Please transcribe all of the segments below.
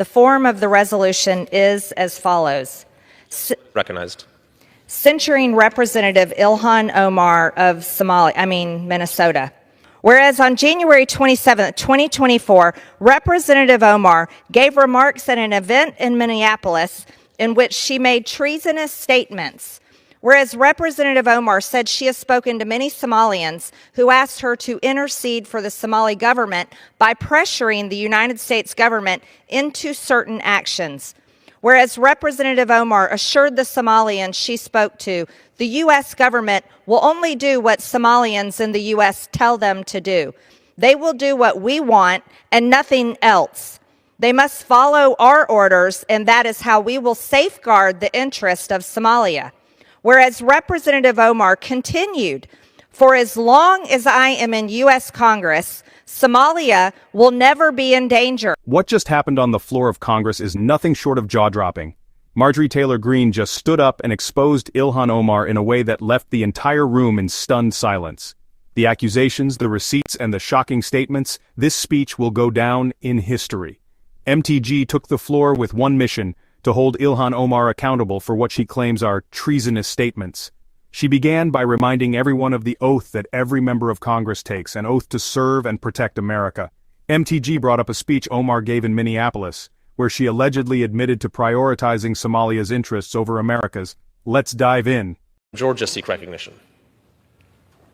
The form of the resolution is as follows. Recognized. Censuring Representative Ilhan Omar of Minnesota. Whereas on January 27, 2024, Representative Omar gave remarks at an event in Minneapolis in which she made treasonous statements. Whereas Representative Omar said she has spoken to many Somalians who asked her to intercede for the Somali government by pressuring the United States government into certain actions. Whereas Representative Omar assured the Somalians she spoke to, the U.S. government will only do what Somalians in the U.S. tell them to do. They will do what we want and nothing else. They must follow our orders, and that is how we will safeguard the interest of Somalia. Whereas Representative Omar continued, for as long as I am in U.S. Congress, Somalia will never be in danger. What just happened on the floor of Congress is nothing short of jaw-dropping. Marjorie Taylor Greene just stood up and exposed Ilhan Omar in a way that left the entire room in stunned silence. The accusations, the receipts, and the shocking statements, this speech will go down in history. MTG took the floor with one mission: to hold Ilhan Omar accountable for what she claims are treasonous statements. She began by reminding everyone of the oath that every member of Congress takes, an oath to serve and protect America. MTG brought up a speech Omar gave in Minneapolis, where she allegedly admitted to prioritizing Somalia's interests over America's. Let's dive in. Georgia seek recognition.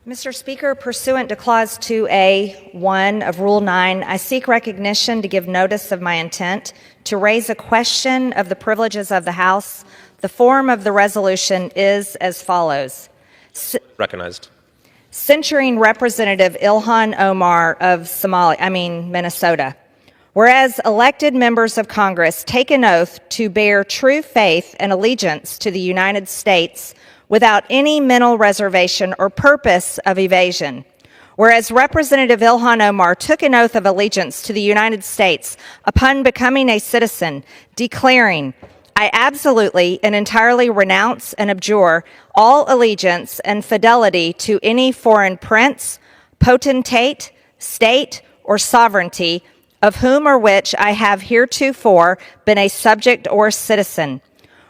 Mr. Speaker, pursuant to Clause 2A.1 of Rule 9, I seek recognition to give notice of my intent to raise a question of the privileges of the House. The form of the resolution is as follows. Recognized. Censuring Representative Ilhan Omar of Minnesota. Whereas elected members of Congress take an oath to bear true faith and allegiance to the United States without any mental reservation or purpose of evasion. Whereas Representative Ilhan Omar took an oath of allegiance to the United States upon becoming a citizen, declaring, I absolutely and entirely renounce and abjure all allegiance and fidelity to any foreign prince, potentate, state, or sovereignty, of whom or which I have heretofore been a subject or citizen.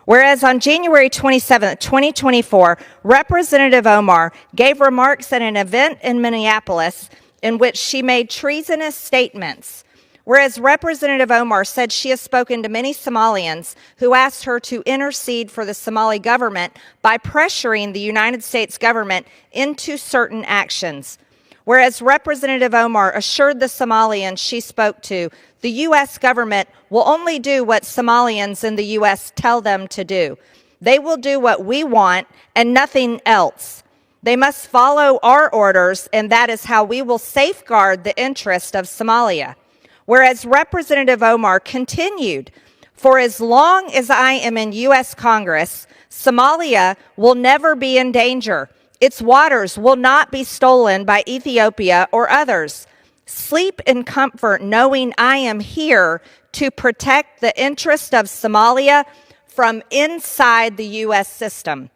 Whereas on January 27, 2024, Representative Omar gave remarks at an event in Minneapolis in which she made treasonous statements. Whereas Representative Omar said she has spoken to many Somalians who asked her to intercede for the Somali government by pressuring the United States government into certain actions. Whereas Representative Omar assured the Somalians she spoke to, the U.S. government will only do what Somalians in the U.S. tell them to do. They will do what we want and nothing else. They must follow our orders, and that is how we will safeguard the interest of Somalia. Whereas Representative Omar continued, for as long as I am in U.S. Congress, Somalia will never be in danger. Its waters will not be stolen by Ethiopia or others. Sleep in comfort knowing I am here to protect the interest of Somalia from inside the U.S. system.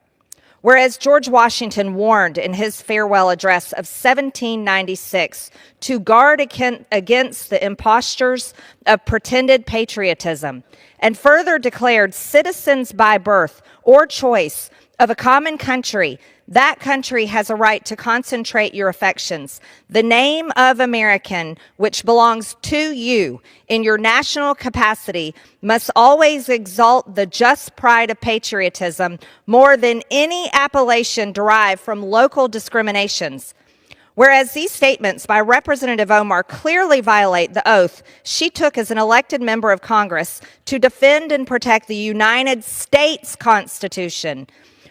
Whereas George Washington warned in his farewell address of 1796 to guard against the impostures of pretended patriotism, and further declared citizens by birth or choice of a common country, that country has a right to concentrate your affections. The name of American, which belongs to you in your national capacity, must always exalt the just pride of patriotism more than any appellation derived from local discriminations. Whereas these statements by Representative Omar clearly violate the oath she took as an elected member of Congress to defend and protect the United States Constitution.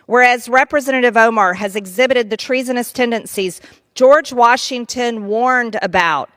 Whereas Representative Omar has exhibited the treasonous tendencies George Washington warned about,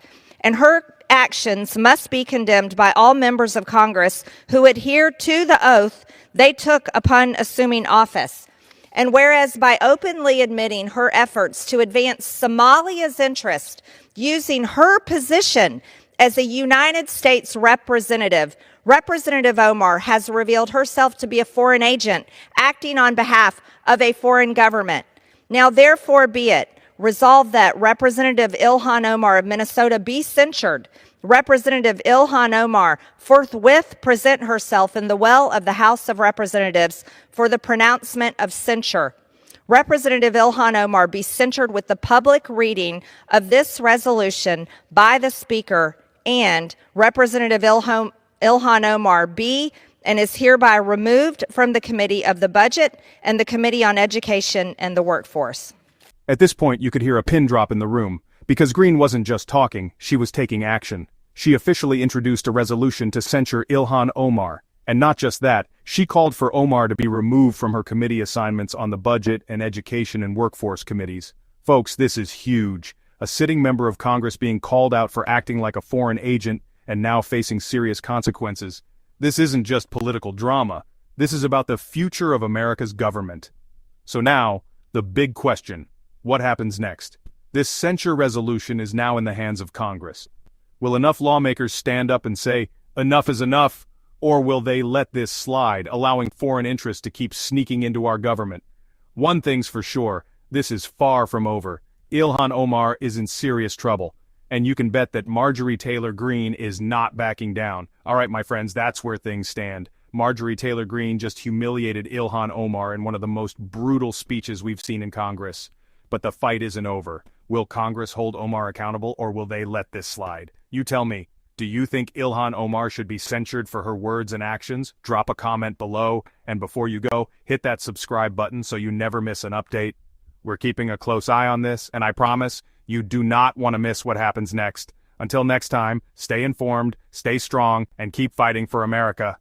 and her actions must be condemned by all members of Congress who adhere to the oath they took upon assuming office. And whereas by openly admitting her efforts to advance Somalia's interest using her position as a United States representative, Representative Omar has revealed herself to be a foreign agent acting on behalf of a foreign government. Now, therefore, be it resolved that Representative Ilhan Omar of Minnesota be censured. Representative Ilhan Omar forthwith present herself in the well of the House of Representatives for the pronouncement of censure. Representative Ilhan Omar be censured with the public reading of this resolution by the Speaker, and Representative Ilhan Omar be and is hereby removed from the Committee of the Budget and the Committee on Education and the Workforce. At this point, you could hear a pin drop in the room, because Greene wasn't just talking, she was taking action. She officially introduced a resolution to censure Ilhan Omar. And not just that, she called for Omar to be removed from her committee assignments on the Budget and Education and Workforce committees. Folks, this is huge. A sitting member of Congress being called out for acting like a foreign agent and now facing serious consequences. This isn't just political drama. This is about the future of America's government. So now, the big question. What happens next? This censure resolution is now in the hands of Congress. Will enough lawmakers stand up and say, enough is enough? Or will they let this slide, allowing foreign interests to keep sneaking into our government? One thing's for sure, this is far from over. Ilhan Omar is in serious trouble. And you can bet that Marjorie Taylor Greene is not backing down. All right, my friends, that's where things stand. Marjorie Taylor Greene just humiliated Ilhan Omar in one of the most brutal speeches we've seen in Congress. But the fight isn't over. Will Congress hold Omar accountable, or will they let this slide? You tell me. Do you think Ilhan Omar should be censured for her words and actions? Drop a comment below, and before you go, hit that subscribe button so you never miss an update. We're keeping a close eye on this, and I promise you do not want to miss what happens next. Until next time, stay informed, stay strong, and keep fighting for America.